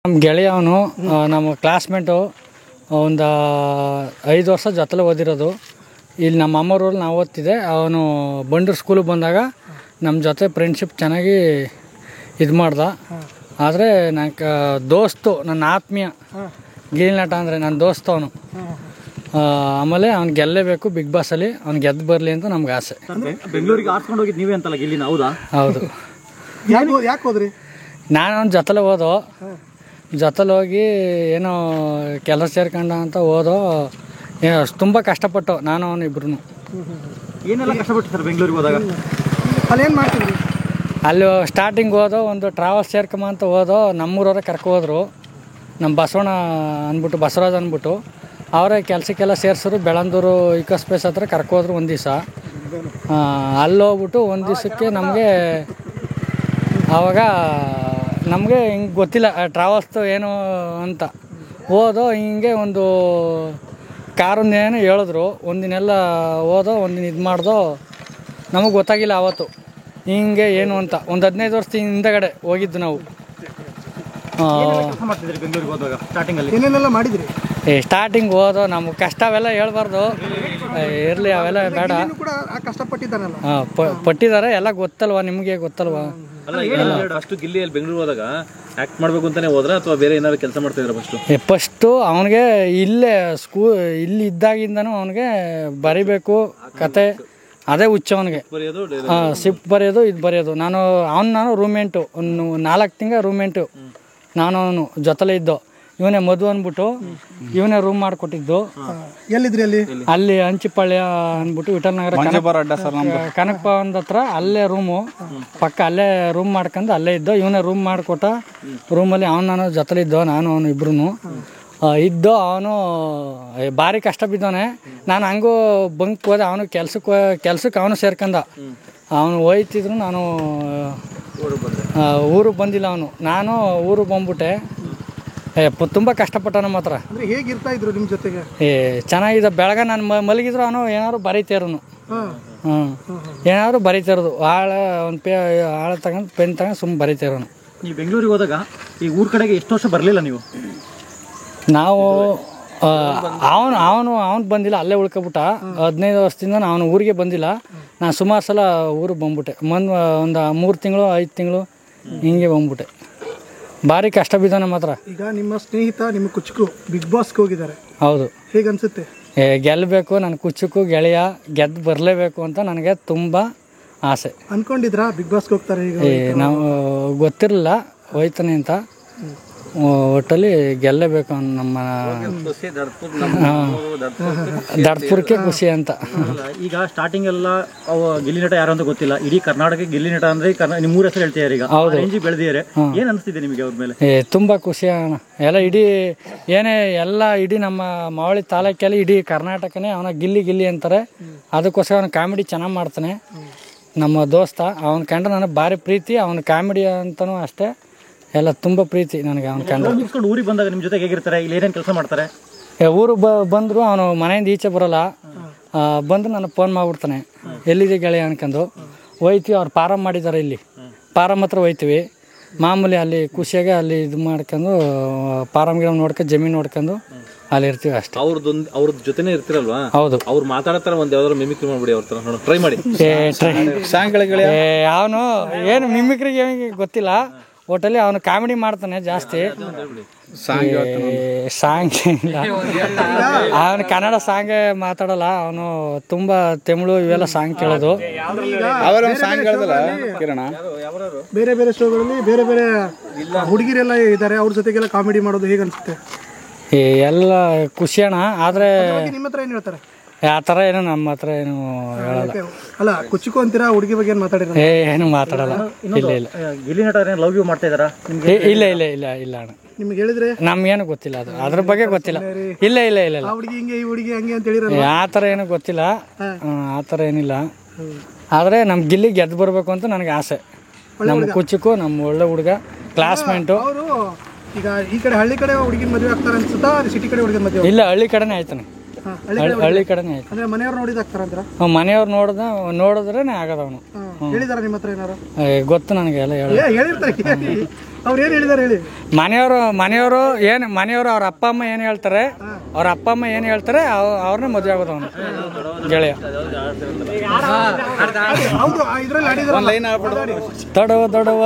ನಮ್ಮ ಗೆಳೆಯವನು ನಮ್ಮ ಕ್ಲಾಸ್ಮೇಟು ಒಂದು 5 ವರ್ಷ ಜೊತೆಲೆ ಓದಿರೋದು. ಇಲ್ಲಿ ನಮ್ಮ ಅಮ್ಮರೂರಲ್ಲಿ ನಾವು ಓದ್ತಿದ್ದೆ. ಅವನು ಬಂಡೂರು ಸ್ಕೂಲಿಗೆ ಬಂದಾಗ ನಮ್ಮ ಜೊತೆ ಫ್ರೆಂಡ್ಶಿಪ್ ಚೆನ್ನಾಗಿ ಇದು ಮಾಡ್ದ. ಆದರೆ ನನ್ನ ದೋಸ್ತು, ನನ್ನ ಆತ್ಮೀಯ ಗಿಲ್ಲಿ ನಟ ಅಂದರೆ ನನ್ನ ದೋಸ್ತು ಅವನು. ಆಮೇಲೆ ಅವ್ನು ಗೆಲ್ಲೇಬೇಕು ಬಿಗ್ ಬಾಸಲ್ಲಿ, ಅವ್ನು ಗೆದ್ದು ಬರಲಿ ಅಂತ ನಮ್ಗೆ ಆಸೆ. ಬೆಂಗಳೂರಿಗೆ ಆಡ್ಸ್ಕೊಂಡು ಹೋಗಿದ್ದು ನೀವೇ ಅಂತಲ್ಲ ಗಿಲ್ಲಿನ? ಹೌದಾ? ಹೌದು. ಯಾಕೆ ಹೋದ್ರಿ? ನಾನು ಅವ್ನ ಜೊತೆಲೆ ಜೊತೆಲಿ ಹೋಗಿ ಏನೋ ಕೆಲಸ ಸೇರ್ಕೊಂಡ ಅಂತ ತುಂಬ ಕಷ್ಟಪಟ್ಟು ನಾನು ಅವನು ಇಬ್ರು. ಏನೆಲ್ಲ ಕಷ್ಟಪಟ್ಟು ಸರ್ ಬೆಂಗಳೂರಿಗೆ ಹೋದಾಗ? ಅಲ್ಲಿ ಏನು ಮಾಡ್ತಿದ್ರಿ? ಅಲ್ಲಿ ಸ್ಟಾರ್ಟಿಂಗ್ ಒಂದು ಟ್ರಾವೆಲ್ಸ್ ಸೇರ್ಕೊಂಬ ಅಂತ ನಮ್ಮೂರವರೇ ಕರ್ಕೋದ್ರು. ನಮ್ಮ ಬಸವರಾಜ್ ಅಂದ್ಬಿಟ್ಟು ಅವರೇ ಕೆಲಸಕ್ಕೆಲ್ಲ ಸೇರಿಸಿದ್ರು. ಬೆಳಂದೂರು ಇಕೋ ಸ್ಪೇಸ್ ಹತ್ರ ಕರ್ಕೋದ್ರು ಒಂದು ದಿವಸ. ಅಲ್ಲಿ ಹೋಗ್ಬಿಟ್ಟು ಒಂದು ದಿವಸಕ್ಕೆ ಆವಾಗ ನಮಗೆ ಹಿಂಗೆ ಗೊತ್ತಿಲ್ಲ ಟ್ರಾವೆಲ್ಸ್ದು ಏನು ಅಂತ. ಹಿಂಗೆ ಒಂದು ಕಾರೊಂದು ಏನೋ ಹೇಳಿದ್ರು. ಒಂದಿನೆಲ್ಲ ಒಂದಿನ ಇದು ಮಾಡ್ದೋ ನಮಗೆ ಗೊತ್ತಾಗಿಲ್ಲ ಆವತ್ತು ಹಿಂಗೆ ಏನು ಅಂತ. ಒಂದು 15 ವರ್ಷದ ಹಿಂದಗಡೆ ಹೋಗಿದ್ದು ನಾವು. ಬೆಂಗಳೂರಿಗೆ ಹೋದಾಗ ಸ್ಟಾರ್ಟಿಂಗಲ್ಲಿ ಏನೇನೆಲ್ಲ ಮಾಡಿದ್ರಿ? ಸ್ಟಾರ್ಟಿಂಗ್ ನಮ್ಗೆ ಕಷ್ಟ ಅವೆಲ್ಲ ಹೇಳ್ಬಾರ್ದು, ಇರಲಿ ಅವೆಲ್ಲ ಬೇಡ. ಕಷ್ಟಪಟ್ಟಿದ್ದಾರಲ್ಲ, ಪಟ್ಟಿದ್ದಾರೆ ಎಲ್ಲ ಗೊತ್ತಲ್ವಾ, ನಿಮಗೆ ಗೊತ್ತಲ್ವಾ? ಅಷ್ಟು ಗಿಲ್ಲಿಯಲ್ಲಿ ಬೆಂಗಳೂರು ಹೋದಾಗ ಆಕ್ಟ್ ಮಾಡಬೇಕು ಅಂತಾನೆ ಹೋದ್ರ ಅಥವಾ ಬೇರೆ ಏನಾದ್ರು ಕೆಲಸ ಮಾಡ್ತಿದ್ರ? ಫಸ್ಟು ಅವನಿಗೆ ಇಲ್ಲಿ ಇದ್ದಾಗಿಂದನೂ ಅವನಿಗೆ ಬರಿಬೇಕು ಕತೆ, ಅದೇ ಹುಚ್ಚ ಅವನಿಗೆ. ಸಿಪ್ ಬರೆಯೋದು, ಇದು ಬರೆಯೋದು. ನಾನು ರೂಮ್ಮೇಂಟು, ಒಂದು 4 ತಿಂಗಳ ರೂಮ್ಮೇಂಟು. ಅವನು ಜೊತೆಲೇ ಇದ್ದು. ಇವನೇ ಮಧು ಅಂದ್ಬಿಟ್ಟು ಇವನೇ ರೂಮ್ ಮಾಡಿಕೊಟ್ಟಿದ್ದು. ಎಲ್ಲಿದ್ರಿ? ಅಲ್ಲಿ ಹಂಚಿಪಾಳ್ಯ ಅಂದ್ಬಿಟ್ಟು ವಿಠಲ್ ನಗರ ಕನಕ ಭವನದ ಹತ್ರ ಅಲ್ಲೇ ರೂಮು ಪಕ್ಕ, ಅಲ್ಲೇ ರೂಮ್ ಮಾಡ್ಕೊಂಡು ಅಲ್ಲೇ ಇದ್ದೋ. ಇವನೇ ರೂಮ್ ಮಾಡಿಕೊಟ್ಟ. ರೂಮಲ್ಲಿ ನಾನು ಜೊತೆಲಿ ಇದ್ದೋ, ನಾನು ಅವನು ಇಬ್ರು ಇದ್ದೋ. ಅವನು ಭಾರಿ ಕಷ್ಟ ಬಿದ್ದವನೆ. ನಾನು ಹಂಗೂ ಬಂಕ್ ಹೋದೆ. ಅವನು ಕೆಲ್ಸಕ್ಕೆ ಅವನು ಸೇರ್ಕೊಂಡ. ಅವನು ಹೋಯ್ತಿದ್ರು, ನಾನು ಊರಿಗೆ ಬಂದಿಲ್ಲ. ನಾನು ಊರಿಗೆ ಬಂದ್ಬಿಟ್ಟೆ. ತುಂಬ ಕಷ್ಟಪಟ್ಟ ನಮ್ಮ ಹತ್ರ. ಹೇಗಿರ್ತಾ ಇದ್ರು ನಿಮ್ಮ ಜೊತೆಗೆ? ಚೆನ್ನಾಗಿದೆ. ಬೆಳಗ ನಾನು ಮಲಗಿದ್ರು ಅವನು ಏನಾದ್ರು ಬರೀತಿರೋನು. ಏನಾದ್ರು ಬರೀತಿರೋದು. ಆಳ ತಗೊಂಡು ಪೆನ್ ತಗೊಂಡು ಸುಮ್ಮನೆ ಬರೀತಿರೋನು. ನೀವು ಬೆಂಗಳೂರಿಗೆ ಹೋದಾಗ ಈ ಊರ ಕಡೆಗೆ ಎಷ್ಟು ವರ್ಷ ಬರಲಿಲ್ಲ ನೀವು? ನಾವು ಅವನು ಬಂದಿಲ್ಲ, ಅಲ್ಲೇ ಉಳ್ಕೊಬಿಟ್ಟ. 15 ವರ್ಷದಿಂದ ಅವನು ಊರಿಗೆ ಬಂದಿಲ್ಲ. ನಾನು ಸುಮಾರು ಸಲ ಊರಿಗೆ ಬಂದ್ಬಿಟ್ಟೆ. ಒಂದು 3 ತಿಂಗಳು 5 ತಿಂಗಳು ಹಿಂಗೆ ಬಂದ್ಬಿಟ್ಟೆ. ಭಾರಿ ಕಷ್ಟ ಬಿದ್ದಾನೆ ಮಾತ್ರ. ಈಗ ನಿಮ್ಮ ಸ್ನೇಹಿತ ನಿಮ್ಮ ಕುಚ್ಚುಕು ಬಿಗ್ ಬಾಸ್ಗೆ ಹೋಗಿದ್ದಾರೆ. ಹೌದು. ಹೇಗನ್ಸುತ್ತೆ? ಗೆಲ್ಲಬೇಕು, ನನ್ನ ಕುಚ್ಚುಕು ಗೆಳೆಯ ಗೆದ್ದು ಬರಲೇಬೇಕು ಅಂತ ನನಗೆ ತುಂಬ ಆಸೆ. ಅನ್ಕೊಂಡಿದ್ರಾ ಬಿಗ್ ಬಾಸ್ಗೆ ಹೋಗ್ತಾರೆ? ನಾವು ಗೊತ್ತಿರಲಿಲ್ಲ ಹೋಯ್ತಾನೆ ಅಂತ. ಒಟ್ಟಲ್ಲಿ ಗೆಲ್ಲಬೇಕು ನಮ್ಮ ದಡ್ಪುರಕ್ಕೆ ಖುಷಿ ಅಂತ. ಈಗ ಸ್ಟಾರ್ಟಿಂಗ್ ಎಲ್ಲ ಗಿಲ್ಲಿ ನಟ ಯಾರು ಅಂತ ಗೊತ್ತಿಲ್ಲ. ಇಡೀ ಕರ್ನಾಟಕ ಗಿಲ್ಲಿ ನಟ ಅಂದ್ರೆ ನಿಮ್ಮೂರ ಹೆಸರು ಹೇಳ್ತಿದ್ದಾರೆ. ಈಗ ರೇಂಜ್ ಬೆಳೆದಿದ್ದಾರೆ. ಏನ್ ಅನಿಸ್ತಿದೆ ನಿಮಗೆ ಅವ್ರ ಮೇಲೆ? ತುಂಬಾ ಖುಷಿ ಅಣ್ಣ. ಇಡೀ ನಮ್ಮ ಮಾವಳಿ ತಾಲೂಕಲ್ಲಿ ಇಡೀ ಕರ್ನಾಟಕನೇ ಅವನ ಗಿಲ್ಲಿ ಅಂತಾರೆ. ಅದಕ್ಕೋಸ್ಕರ ಅವನು ಕಾಮಿಡಿ ಚೆನ್ನಾಗಿ ಮಾಡ್ತಾನೆ. ನಮ್ಮ ದೋಸ್ತ ಅವನ ಕಂಡ್ರೆ ನನಗೆ ಭಾರಿ ಪ್ರೀತಿ. ಅವನ ಕಾಮಿಡಿ ಅಂತನೂ ಅಷ್ಟೇ, ಎಲ್ಲ ತುಂಬ ಪ್ರೀತಿ ನನಗೆ. ಅವ್ನು ಕಂಡು ಊರಿಗೆ ಬಂದಾಗ ನಿಮ್ಮ ಜೊತೆಗೆ ಹೇಗಿರ್ತಾರೆ? ಇಲ್ಲಿ ಏನೇನು ಕೆಲಸ ಮಾಡ್ತಾರೆ? ಊರಿಗೆ ಬಂದರು ಅವನು ಮನೆಯಿಂದ ಈಚೆ ಬರೋಲ್ಲ. ಬಂದು ನನಗೆ ಫೋನ್ ಮಾಡಿಬಿಡ್ತಾನೆ, ಎಲ್ಲಿದೆ ಗೆಳೆಯ ಅನ್ಕೊಂಡು. ಹೋಯ್ತೀವಿ. ಅವ್ರು ಫಾರಮ್ ಮಾಡಿದ್ದಾರೆ, ಇಲ್ಲಿ ಫಾರಮ್ ಹತ್ರ ಹೋಯ್ತೀವಿ. ಮಾಮೂಲಿ ಅಲ್ಲಿ ಖುಷಿಯಾಗಿ ಅಲ್ಲಿ ಇದು ಮಾಡ್ಕೊಂಡು ಫಾರಮ್ ಗಿಡ ನೋಡ್ಕೊಂಡು ಜಮೀನು ನೋಡ್ಕೊಂಡು ಅಲ್ಲಿ ಇರ್ತೀವಿ ಅಷ್ಟೇ. ಅವ್ರ ಜೊತೆನೇ ಇರ್ತಿರಲ್ವಾ? ಹೌದು. ಅವ್ರು ಮಾತಾಡತ್ತಾರ ಒಂದು ಯಾವ್ದಾದ್ರು ಮಿಮಿಕ್ರಿ ಮಾಡ್ಬಿಡಿ ಅವ್ರ ತರ, ಟ್ರೈ ಮಾಡಿ. ಅವನು ಏನು ಮಿಮಿಕ್ರಿಗೆ ಗೊತ್ತಿಲ್ಲ. ಒಟ್ಟಲ್ಲಿ ಅವನು ಕಾಮಿಡಿ ಮಾಡ್ತಾನೆ ಜಾಸ್ತಿ. ಸಾಂಗ್ ಇಲ್ಲ, ಅವನು ಕನ್ನಡ ಸಾಂಗ್ ಮಾತಾಡಲ್ಲ. ಅವನು ತುಂಬಾ ತಮಿಳು ಇವೆಲ್ಲ ಸಾಂಗ್ ಕೇಳೋದು. ಬೇರೆ ಬೇರೆ ಶೋಗಳಲ್ಲಿ ಬೇರೆ ಬೇರೆ ಹುಡುಗಿರೆಲ್ಲ ಇದ್ದಾರೆ, ಅವ್ರ ಜೊತೆಗೆಲ್ಲ ಕಾಮಿಡಿ ಮಾಡೋದು ಹೇಗೆ ಅನ್ಸುತ್ತೆ? ಎಲ್ಲ ಖುಷಿ ಅಣ್ಣ. ಆದ್ರೆ ನಿಮ್ಮ ಹತ್ರ ಏನು ಹೇಳ್ತಾರೆ? ಆ ಥರ ಏನು ನಮ್ಮ ಹತ್ರ ಏನು ಹೇಳಲ್ಲ. ಅಲ್ಲ, ಕುಚ್ಚುಕು ಅಂತೀರಾ, ಹುಡುಗಿ ಬಗ್ಗೆ ಏನು ಮಾತಾಡಿರ? ಏನು ಮಾತಾಡಲ್ಲ. ಇಲ್ಲ. ಗಿಲ್ಲಿ ನಟ ಲವ್ ಯು ಮಾಡ್ತಾ ಇದಾರ? ಇಲ್ಲ ಅಣ್ಣ. ನಿಮ್ಗೆ ಹೇಳಿದ್ರೆ ನಮ್ಗೇನು ಗೊತ್ತಿಲ್ಲ, ಅದ್ರ ಬಗ್ಗೆ ಗೊತ್ತಿಲ್ಲ. ಇಲ್ಲ ಹುಡುಗಿ ಹಿಂಗೆ ಈ ಹುಡುಗಿ ಹಂಗೆ ಅಂತ ಹೇಳಿರ? ಆ ಥರ ಏನು ಗೊತ್ತಿಲ್ಲ, ಆ ಥರ ಏನಿಲ್ಲ. ಆದರೆ ನಮ್ಮ ಗಿಲ್ಲಿ ಗೆದ್ದು ಬರಬೇಕು ಅಂತ ನನಗೆ ಆಸೆ. ನಮ್ಮ ಕುಚ್ಚುಕು ನಮ್ಮ ಒಳ್ಳೆ ಹುಡುಗ, ಕ್ಲಾಸ್ಮೇಟು. ಅವರು ಈಗ ಈ ಕಡೆ ಹಳ್ಳಿ ಕಡೆ ಹುಡುಗಿನ ಮದುವೆ ಆಗ್ತಾರೆ ಅನ್ಸುತ್ತಾ, ಸಿಟಿ ಕಡೆ ಹುಡುಗಿನ ಮದುವೆ? ಇಲ್ಲ, ಹಳ್ಳಿ ಕಡೆನೇ ಆಯ್ತಾನೆ. ಹಳ್ಳಿ ಕಡೆನೇ ಆಯ್ತು. ಅಂದ್ರೆ ಮನೆಯವ್ರು ನೋಡಿದಾಗ್ತಾರಂದ್ರ? ಮನೆಯವ್ರು ನೋಡಿದ್ರೆ ಆಗದ ಅವನು. ಹೇಳಿದಾರ ನಿಮ್ಮ ಹತ್ರ ಏನಾರು? ಗೊತ್ತು ನನಗೆ, ಎಲ್ಲ ಹೇಳಿರ್ತಾರೆ. ಅವ್ರು ಏನು ಹೇಳಿದಾರೆ ಹೇಳಿ. ಮನೆಯವರು ಅವ್ರ ಅಪ್ಪ ಅಮ್ಮ ಏನು ಹೇಳ್ತಾರೆ, ಅವ್ರ ಅಪ್ಪ ಅಮ್ಮ ಏನು ಹೇಳ್ತಾರೆ ಅವ್ರನ್ನೇ ಮದುವೆ ಆಗೋದು ಅವನು ಗೆಳೆಯ. ಹೌದು ಇದ್ರಲ್ಲಿ ಆಡಿದಾರೆ. ದೊಡವ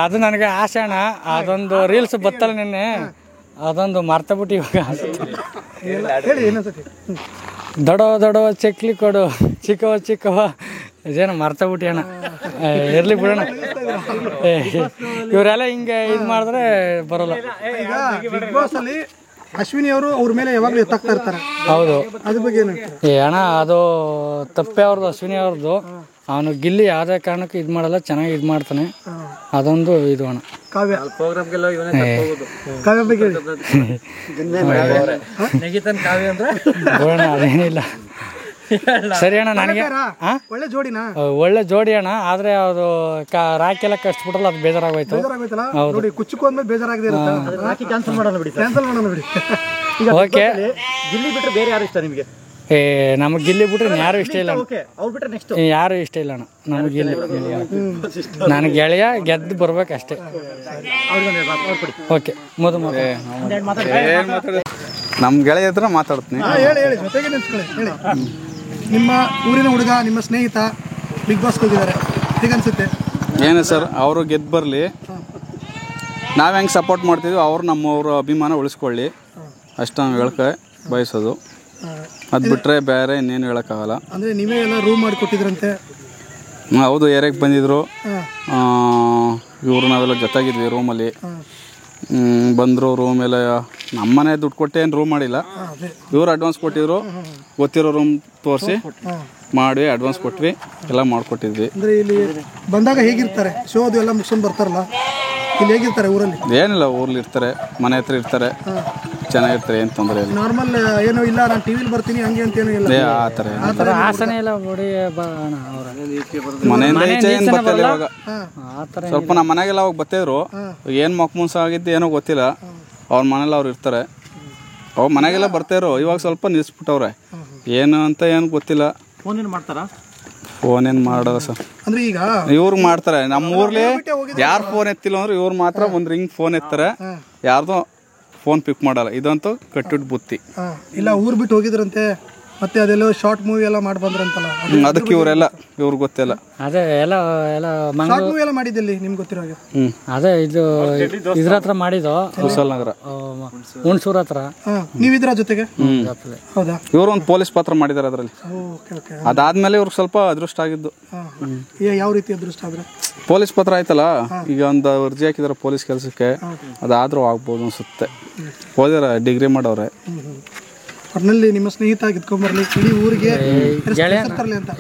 ಅದು ನನಗೆ ಆಸೆ ಅಣ್ಣ. ಅದೊಂದು ರೀಲ್ಸ್ ಬತ್ತಲ್ಲ ನಿನ್ನೆ, ಅದೊಂದು ಮರ್ತಬಿಟ್ಟು ಇವಾಗ. ಹೇಳಿ ಏನನ್ಸತಿ. ದೊಡವ ಚಕ್ಲಿ ಕೊಡು ಚಿಕ್ಕವ ಇದೇನು ಮರ್ತಬಿಟ್ಟು ಅಣ್ಣ. ಇರ್ಲಿ ಬಿಡೋಣ, ಇವರೆಲ್ಲ ಹಿಂಗೆ ಇದು ಮಾಡಿದ್ರೆ ಬರೋಲ್ಲ. ಈಗ ಬಿಗ್ ಬಾಸ್ ಅಲ್ಲಿ ಅಶ್ವಿನಿ ಅವರು ಅವ್ರ ಮೇಲೆ ಯಾವಾಗಲೂ ಎತ್ತಾಗ್ತಾ ಇರ್ತಾರೆ. ಹೌದು, ಅದ್ರ ಬಗ್ಗೆ ಏನು ಅಣ್ಣ ಅದು ತಪ್ಪೇ ಅವ್ರದ್ದು, ಅಶ್ವಿನಿ ಅವ್ರದ್ದು. ಅವನು ಗಿಲ್ಲಿ ಯಾವುದೇ ಕಾರಣಕ್ಕೂ ಇದು ಮಾಡಲ್ಲ, ಚೆನ್ನಾಗಿ ಇದು ಮಾಡ್ತಾನೆ. ಅದೊಂದು ಇದು ಅಣ್ಣ. ಕಾವ್ಯ ಬಗ್ಗೆ ನೋಡೋಣ, ಅದೇನಿಲ್ಲ. ಸರಿ ಅಣ್ಣ, ನನಗೆ ಒಳ್ಳೆ ಜೋಡಿನಾ? ಒಳ್ಳೆ ಜೋಡಿ ಅಣ್ಣ. ಆದ್ರೆ ಅದು ರಾಖಿ ಎಲ್ಲ ಕಟ್ಸ್ಬಿಟ್ರಲ್ಲ, ಅದು ಬೇಜಾರಾಗೋಯ್ತು. ನೋಡಿ ಕುಚ್ಚುಕು ಅಂದ್ಮೇಲೆ ಬೇಜಾರಾಗದೆ ಇರುತ್ತೆ. ರಾಖಿ ಕ್ಯಾನ್ಸಲ್ ಮಾಡೋಣ ಬಿಡಿ. ಈಗ ಓಕೆ, ಗಿಲ್ಲಿ ಬಿಟ್ಟರೆ ಬೇರೆ ಯಾರು ಇಷ್ಟ ನಿಮಗೆ? ನಮಗೆ ಗಿಲ್ಲಿ ಬಿಟ್ರೆ ಯಾರು ಇಷ್ಟ ಇಲ್ಲ ಅಣ್ಣ. ಅವ್ರು ಬಿಟ್ಟರೆ ನೆಕ್ಸ್ಟ್ ಯಾರು ಇಷ್ಟ ಇಲ್ಲ ಅಣ್ಣ ನಮಗೆ ಗಿಲ್ಲಿ. ನನಗೆ ಗೆಳೆಯ ಗೆದ್ದು ಬರ್ಬೇಕಷ್ಟೇ. ಓಕೆ, ನಮ್ಮ ಗೆಳೆಯ ಹತ್ರ ಮಾತಾಡ್ತೀನಿ. ಹೇಳಿ ಜೊತೆಗೆ ನಿಂತ್ಕೊಳ್ಳಿ. ಹೇಳಿ, ನಿಮ್ಮ ಊರಿನ ಹುಡುಗ, ನಿಮ್ಮ ಸ್ನೇಹಿತ ಬಿಗ್ ಬಾಸ್ಗೆ ಹೋಗಿದ್ದಾರೆ, ಹೇಗನ್ಸುತ್ತೆ? ಏನು ಸರ್, ಅವರು ಗೆದ್ದು ಬರಲಿ, ನಾವು ಹೆಂಗೆ ಸಪೋರ್ಟ್ ಮಾಡ್ತಿದ್ವಿ ಅವ್ರು ನಮ್ಮವ್ರ ಅಭಿಮಾನ ಉಳಿಸ್ಕೊಳ್ಳಿ ಅಷ್ಟು ನಾವು ಹೇಳಕ್ಕೆ ಬಯಸೋದು. ಅದು ಬಿಟ್ಟರೆ ಬೇರೆ ಇನ್ನೇನು ಹೇಳೋಕ್ಕಾಗಲ್ಲ. ಅಂದರೆ ನೀವೇ ಎಲ್ಲ ರೂಮ್ ಮಾಡಿಕೊಟ್ಟಿದ್ರಂತೆ? ಹೌದು, ಏರಿಯಾಗೆ ಬಂದಿದ್ದರು ಇವರು, ನಾವೆಲ್ಲ ಜೊತೆಗಿದ್ವಿ ರೂಮಲ್ಲಿ. ಬಂದರು ರೂಮೆಲ್ಲ ನಮ್ಮನೆ ದುಡ್ಡು ಕೊಟ್ಟು ಏನು ರೂಮ್ ಮಾಡಿಲ್ಲ, ಇವರು ಅಡ್ವಾನ್ಸ್ ಕೊಟ್ಟಿದ್ರು. ಗೊತ್ತಿರೋ ರೂಮ್ ತೋರಿಸಿ ಮಾಡಿ ಅಡ್ವಾನ್ಸ್ ಕೊಟ್ವಿ, ಎಲ್ಲ ಮಾಡಿಕೊಟ್ಟಿದ್ವಿ. ಅಂದರೆ ಇಲ್ಲಿ ಬಂದಾಗ ಹೇಗಿರ್ತಾರೆ? ಶೋ ಅದು ಎಲ್ಲ ಮುಗಿಸ್ಕೊಂಡು ಬರ್ತಾರಲ್ಲ, ಇಲ್ಲಿ ಹೇಗಿರ್ತಾರೆ ಊರಲ್ಲಿ? ಏನಿಲ್ಲ, ಊರ್ಲಿ ಇರ್ತಾರೆ, ಮನೆ ಹತ್ರ ಇರ್ತಾರೆ, ಚೆನ್ನಾಗಿರ್ತಾರೆ, ಏನು ತೊಂದರೆ ಇಲ್ಲ. ನಾರ್ಮಲ್ ಏನೋ ಇಲ್ಲ, ನಾನು ಟಿವಿಲಿ ಬರ್ತೀನಿ ಹಂಗೆ ಅಂತ ಏನೂ ಇಲ್ಲ. ಆ ಥರ ಆಸನೆ ಇಲ್ಲ ಬಿಡಿ. ಮನೆಯಿಂದ ಈಚೆ ಏನು ಬರ್ತಿಲ್ಲ ಇವಾಗ. ಸ್ವಲ್ಪ ನಮ್ಮ ಮನೆಗೆಲ್ಲ ಅವಾಗ ಬರ್ತಿದ್ರು, ಏನು ಮಕ್ಮುನ್ಸ ಆಗಿದ್ದು ಏನೋ ಗೊತ್ತಿಲ್ಲ. ಅವ್ರ ಮನೇಲಿ ಅವ್ರು ಇರ್ತಾರೆ, ಅವ್ರ ಮನೆಗೆಲ್ಲ ಬರ್ತಾಯಿದ್ರು. ಇವಾಗ ಸ್ವಲ್ಪ ನಿಲ್ಲಿಸ್ಬಿಟ್ಟವ್ರೆ, ಏನು ಅಂತ ಏನು ಗೊತ್ತಿಲ್ಲ. ಫೋನ್ ಏನು ಮಾಡ್ತಾರಾ? ಫೋನ್ ಏನು ಮಾಡೋದ ಸರ್, ಅಂದ್ರೆ ಈಗ ಇವ್ರಿಗೆ ಮಾಡ್ತಾರೆ. ನಮ್ಮ ಊರ್ಲಿ ಯಾರು ಫೋನ್ ಎತ್ತಿಲ್ಲ ಅಂದ್ರೆ ಇವ್ರು ಮಾತ್ರ ಒಂದು ರಿಂಗ್ ಫೋನ್ ಎತ್ತಾರೆ, ಯಾರ್ದು ಫೋನ್ ಪಿಕ್ ಮಾಡಲ್ಲ. ಇದಂತೂ ಕಟ್ಟಿಟ್ಟು ಬುತ್ತಿ. ಇಲ್ಲ, ಊರ್ ಬಿಟ್ಟು ಹೋಗಿದ್ರಂತೆ, ಮತ್ತೆ ಅದೆಲ್ಲ ಶಾರ್ಟ್ ಮೂವಿ ಎಲ್ಲ ಮಾಡಿ ಬಂದ್ರಂತಲ್ಲ, ಅದಕ್ಕೆ ಇವ್ರಿಗೆ ಗೊತ್ತಿಲ್ಲ. ಅದೇ ಎಲ್ಲ ಶಾರ್ಟ್ ಮೂವಿ ಎಲ್ಲ ಮಾಡಿದ್ದಲ್ಲಿ ನಿಮ್ಗೆ ಗೊತ್ತಿರೋ ಹಾಗೆ. ಅದೇ ಇದು ಇದ್ರ ಹತ್ರ ಮಾಡಿದ್ದು, ಕುಶಾಲನಗರ, ಹುಣಸೂರ್ ಹತ್ರ. ನೀವಿದ್ರ ಜೊತೆಗೆ? ಹೌದಾ? ಇವರು ಒಂದು ಪೊಲೀಸ್ ಪಾತ್ರ ಮಾಡಿದ್ದಾರೆ ಅದರಲ್ಲಿ. ಅದಾದ್ಮೇಲೆ ಇವ್ರಿಗೆ ಸ್ವಲ್ಪ ಅದೃಷ್ಟ ಆಗಿದ್ದು. ಯಾವ ರೀತಿ ಅದೃಷ್ಟ ಆದ್ರೆ? ಪೊಲೀಸ್ ಪತ್ರ ಆಯ್ತಲ್ಲ, ಈಗ ಒಂದು ಅರ್ಜಿ ಹಾಕಿದಾರೆ ಪೊಲೀಸ್ ಕೆಲಸಕ್ಕೆ, ಅದಾದ್ರೂ ಆಗ್ಬೋದು ಅನ್ಸುತ್ತೆ. ಓದಿರ, ಡಿಗ್ರಿ ಮಾಡವ್ರೆ. ಒಟ್ನಲ್ಲಿ ನಿಮ್ಮ ಸ್ನೇಹಿತ ಗೆದ್ಕೊಂಬರ್ಲಿ, ಇಡೀ ಊರಿಗೆ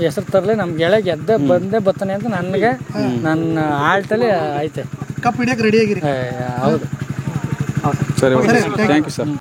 ಹೆಸರು ತರಲಿ, ನಮ್ಮ ಗೆಳೆಯ ಗೆದ್ದೆ ಬರ್ತಾನೆ ಅಂತ ನನಗೆ ನನ್ನ ಆಳ್ತಲ್ಲಿ ಐತೆ. ಕಪ್ ಹಿಡಿಯಕ್ಕೆ ರೆಡಿ ಆಗಿರಿ. ಹೌದು, ಸರಿ, ಥ್ಯಾಂಕ್ ಯು ಸರ್.